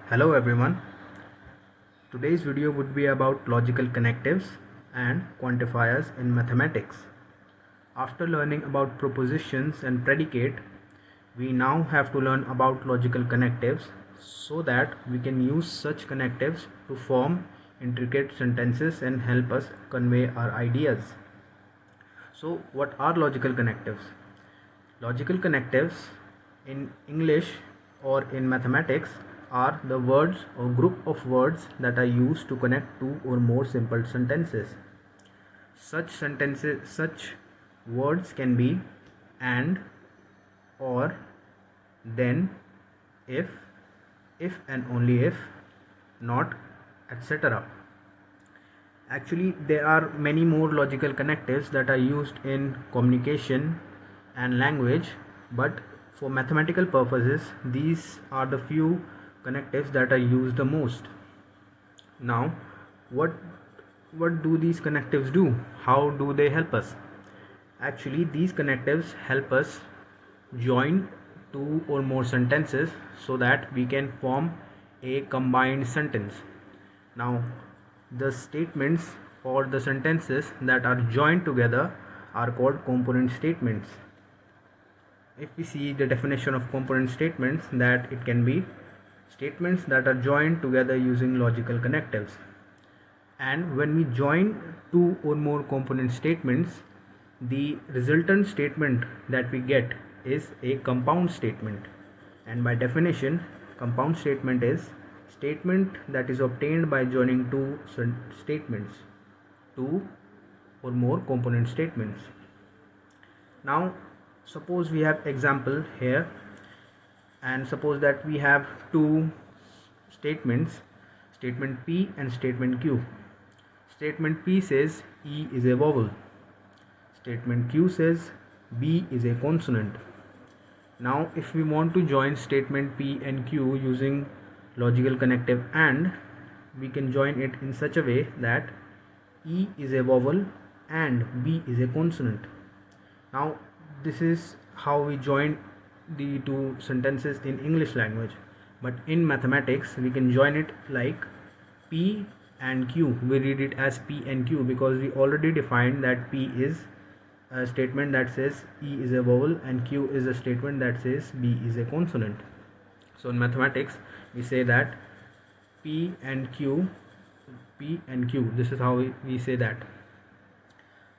Hello everyone. Today's video would be about logical connectives and quantifiers in mathematics. After learning about propositions and predicate, we now have to learn about logical connectives so that we can use such connectives to form intricate sentences and help us convey our ideas. So, what are logical connectives? Logical connectives in English or in mathematics are the words or group of words that are used to connect two or more simple sentences. Such words can be and, or, then, if and only if, not, etc. Actually, there are many more logical connectives that are used in communication and language, but for mathematical purposes, these are the few connectives that are used the most. Now, what do these connectives do? How do they help us? Actually, these connectives help us join two or more sentences so that we can form a combined sentence. Now, the statements or the sentences that are joined together are called component statements. If we see the definition of component statements, that it can be statements that are joined together using logical connectives. And when we join two or more component statements, the resultant statement that we get is a compound statement. And by definition, compound statement is statement that is obtained by joining two statements, two or more component statements. Now, suppose we have example here, and suppose that we have two statements, statement P and statement Q. Statement P says E is a vowel. Statement Q says B is a consonant. Now, if we want to join statement P and Q using logical connective AND, we can join it in such a way that E is a vowel and B is a consonant. Now, this is how we join the two sentences in English language, but in mathematics we can join it like P and Q. We read it as P and Q because we already defined that P is a statement that says E is a vowel and Q is a statement that says B is a consonant. So in mathematics we say that P and Q, this is how we say that.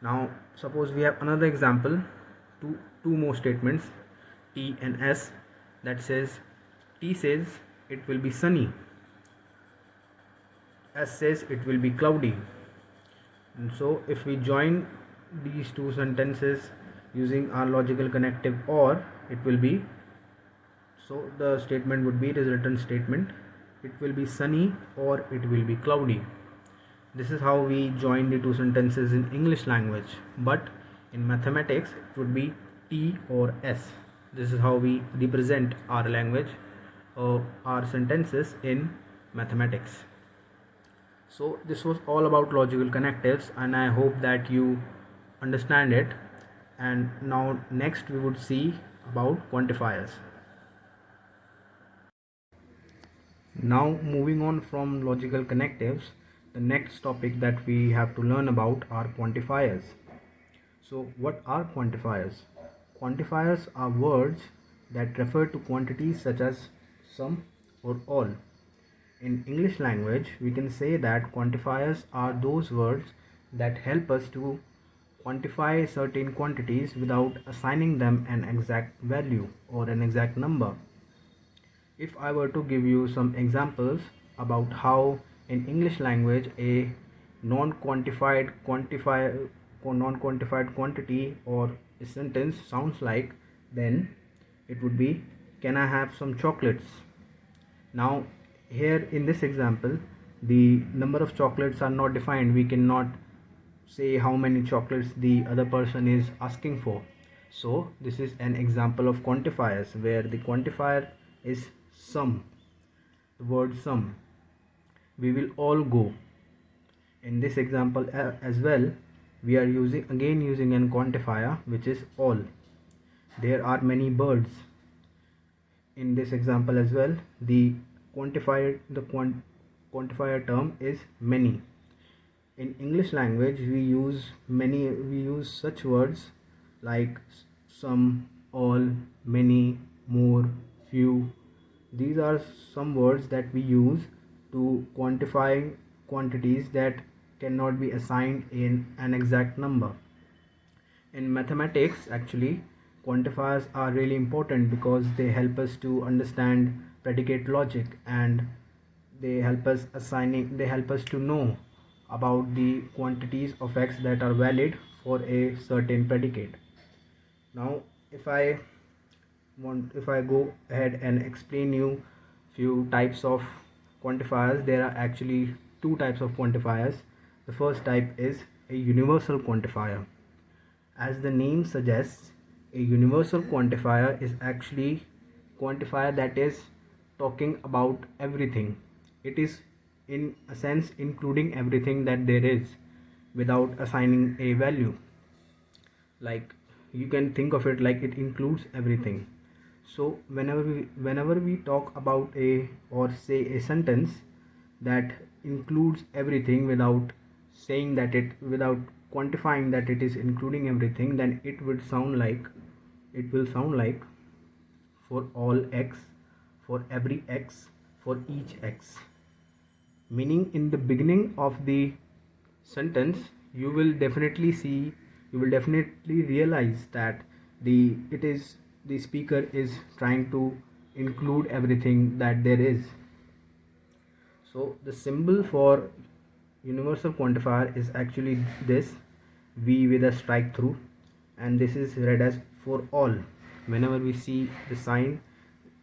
Now suppose we have another example, two more statements T and S, that says T says it will be sunny, S says it will be cloudy. And so if we join these two sentences using our logical connective OR, it will be, so the statement would be resultant statement, it will be sunny or it will be cloudy. This is how we join the two sentences in English language, but in mathematics it would be T or S. This is how we represent our language or our sentences in mathematics. So this was all about logical connectives, and I hope that you understand it. And now next we would see about quantifiers. Now moving on from logical connectives, the next topic that we have to learn about are quantifiers. So what are quantifiers? Quantifiers are words that refer to quantities such as some or all. In English language, we can say that quantifiers are those words that help us to quantify certain quantities without assigning them an exact value or an exact number. If I were to give you some examples about how in English language a non-quantified quantity or a sentence sounds like, then it would be, can I have some chocolates? Now here in this example, the number of chocolates are not defined. We cannot say how many chocolates the other person is asking for. So this is an example of quantifiers where the quantifier is some, the word some. We will all go. In this example as well, we are using an quantifier which is all. There are many birds. In this example as well, the quantifier term is many. In English language we use such words like some, all, many, more, few. These are some words that we use to quantify quantities that cannot be assigned in an exact number. In mathematics, actually, quantifiers are really important because they help us to understand predicate logic, and they help us to know about the quantities of x that are valid for a certain predicate. Now, if I go ahead and explain you few types of quantifiers, there are actually two types of quantifiers. The first type is a universal quantifier. As the name suggests, a universal quantifier is actually quantifier that is talking about everything. It is in a sense including everything that there is without assigning a value. Like, you can think of it like it includes everything. So whenever we talk about a, or say a sentence that includes everything without saying that it, without quantifying that it is including everything, then it will sound like for all x, for every x, for each x. Meaning, in the beginning of the sentence you will definitely realize that the speaker is trying to include everything that there is. So the symbol for universal quantifier is actually this V with a strike through, and this is read as for all. Whenever we see the sign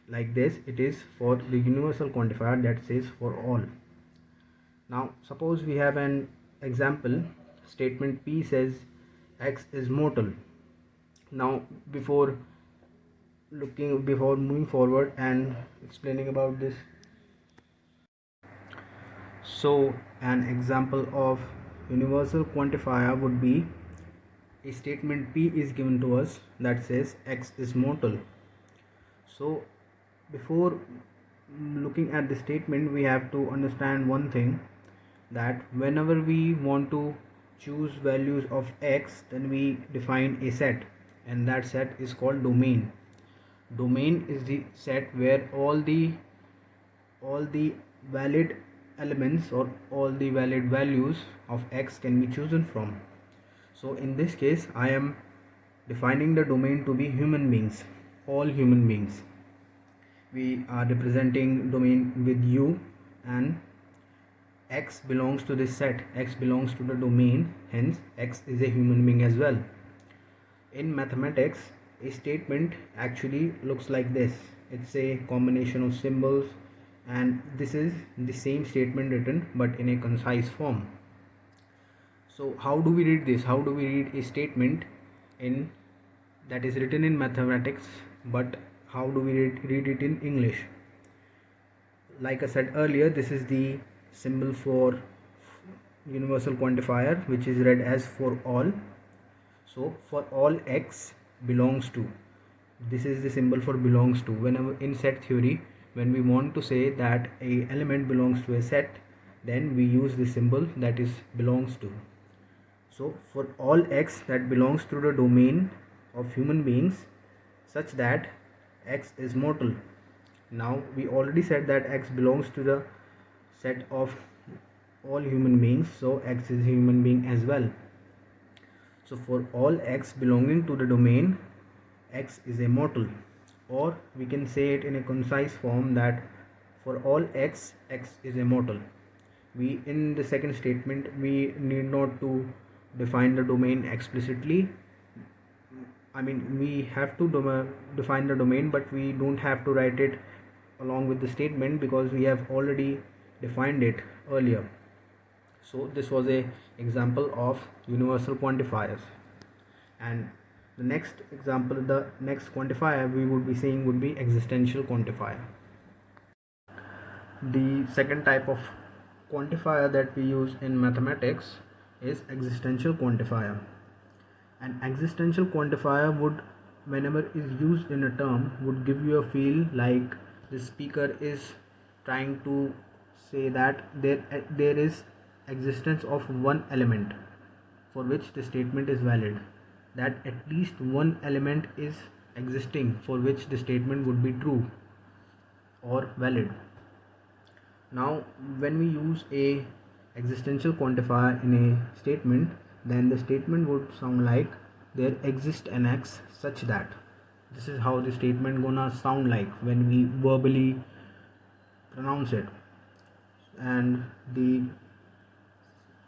like this, it is for the universal quantifier that says for all. Now suppose we have an example. Statement P says x is mortal. Now before moving forward and explaining about this, so an example of universal quantifier would be a statement P is given to us that says x is mortal. So before looking at the statement, we have to understand one thing, that whenever we want to choose values of x, then we define a set, and that set is called domain. Domain is the set where all the valid elements or all the valid values of x can be chosen from. So in this case I am defining the domain to be human beings, all human beings. We are representing domain with u, and x belongs to this set, x belongs to the domain, hence x is a human being as well. In mathematics, a statement actually looks like this. It's a combination of symbols, and this is the same statement written but in a concise form. So how do we read this? How do we read a statement in that is written in mathematics, but how do we read it in English? Like I said earlier, this is the symbol for universal quantifier, which is read as for all. So for all x belongs to, this is the symbol for belongs to. Whenever in set theory, when we want to say that a element belongs to a set, then we use the symbol that is belongs to. So for all x that belongs to the domain of human beings such that x is mortal. Now we already said that x belongs to the set of all human beings, so x is a human being as well. So for all x belonging to the domain, x is a mortal. Or we can say it in a concise form that for all x, x is a mortal. We, in the second statement, we need not to define the domain explicitly. I mean, we have to define the domain, but we don't have to write it along with the statement because we have already defined it earlier. So this was a example of universal quantifiers. And the next example, the next quantifier we would be seeing would be existential quantifier. The second type of quantifier that we use in mathematics is existential quantifier. An existential quantifier would, whenever is used in a term, would give you a feel like the speaker is trying to say that there is existence of one element for which the statement is valid, that at least one element is existing for which the statement would be true or valid. Now when we use a existential quantifier in a statement, then the statement would sound like there exists an x such that. This is how the statement gonna sound like when we verbally pronounce it. And the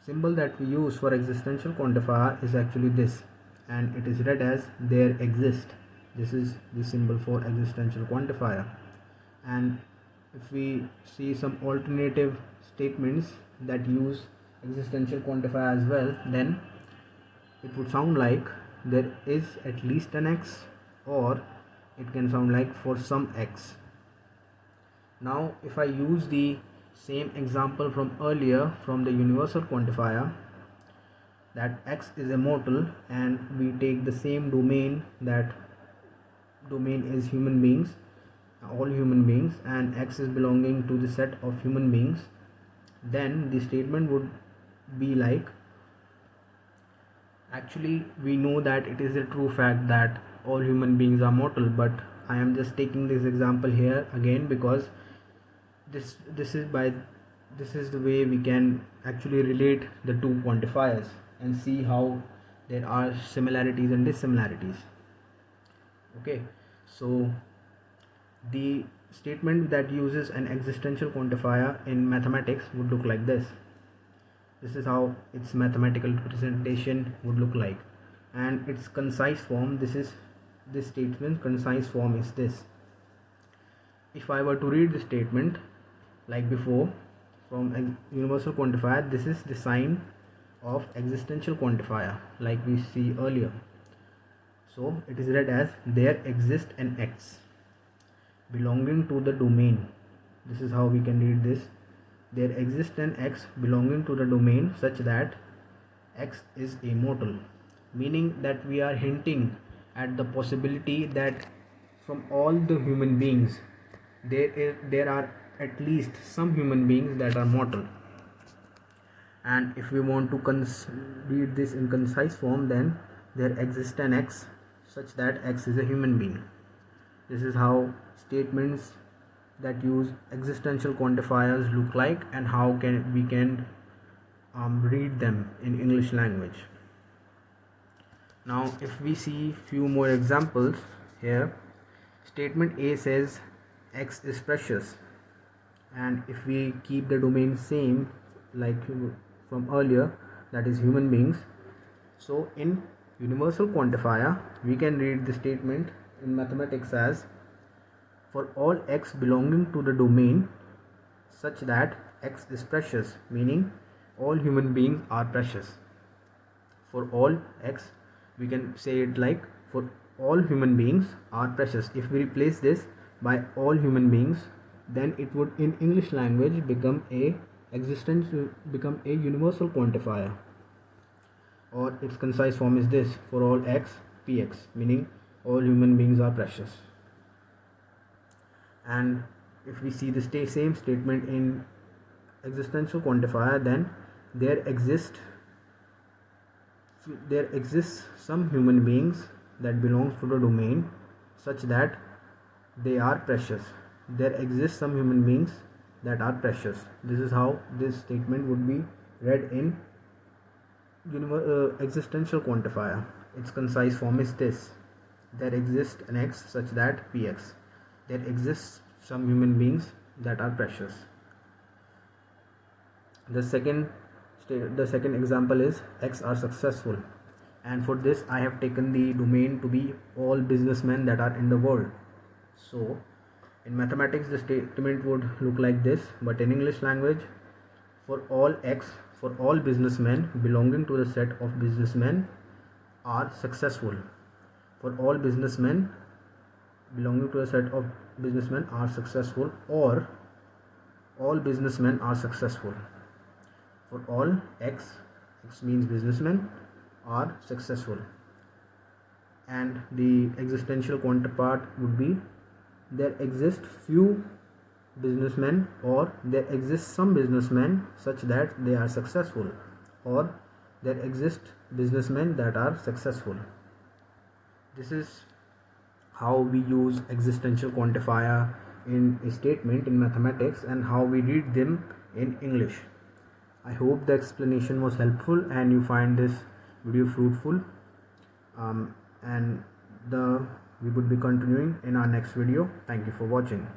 symbol that we use for existential quantifier is actually this, and it is read as there exist. This is the symbol for existential quantifier. And if we see some alternative statements that use existential quantifier as well, then it would sound like there is at least an x, or it can sound like for some x. Now if I use the same example from earlier from the universal quantifier, that x is immortal, and we take the same domain, that domain is human beings, all human beings, and x is belonging to the set of human beings, then the statement would be like, actually we know that it is a true fact that all human beings are mortal, but I am just taking this example here again because this is the way we can actually relate the two quantifiers and see how there are similarities and dissimilarities. Okay, so the statement that uses an existential quantifier in mathematics would look like this. This is how its mathematical representation would look like, and its concise form, this statement concise form is this. If I were to read the statement like before from a universal quantifier, this is the sign of existential quantifier like we see earlier. So it is read as there exists an x belonging to the domain. This is how we can read this. There exists an x belonging to the domain such that x is immortal, meaning that we are hinting at the possibility that from all the human beings there are at least some human beings that are mortal. And if we want to read this in concise form, then there exists an x such that x is a human being. This is how statements that use existential quantifiers look like, and how we can read them in English language. Now if we see few more examples here, statement A says x is precious, and if we keep the domain same like from earlier, that is human beings, so in universal quantifier we can read the statement in mathematics as for all x belonging to the domain such that x is precious, meaning all human beings are precious. For all x, we can say it like for all human beings are precious. If we replace this by all human beings, then it would in English language become a universal quantifier, or its concise form is this: for all x, px, meaning all human beings are precious. And if we see the same statement in existential quantifier, then there exists some human beings that belongs to the domain such that they are precious. There exist some human beings that are precious. This is how this statement would be read in existential quantifier. Its concise form is this: there exists an x such that px. There exists some human beings that are precious. The second example is x are successful, and for this I have taken the domain to be all businessmen that are in the world. So in mathematics the statement would look like this, but in English language, for all x, for all businessmen belonging to the set of businessmen are successful. For all businessmen belonging to a set of businessmen are successful, or all businessmen are successful. For all x means businessmen, are successful. And the existential counterpart would be there exist few businessmen, or there exist some businessmen such that they are successful, or there exist businessmen that are successful. This is how we use existential quantifier in a statement in mathematics and how we read them in English. I hope the explanation was helpful and you find this video fruitful. And we would be continuing in our next video. Thank you for watching.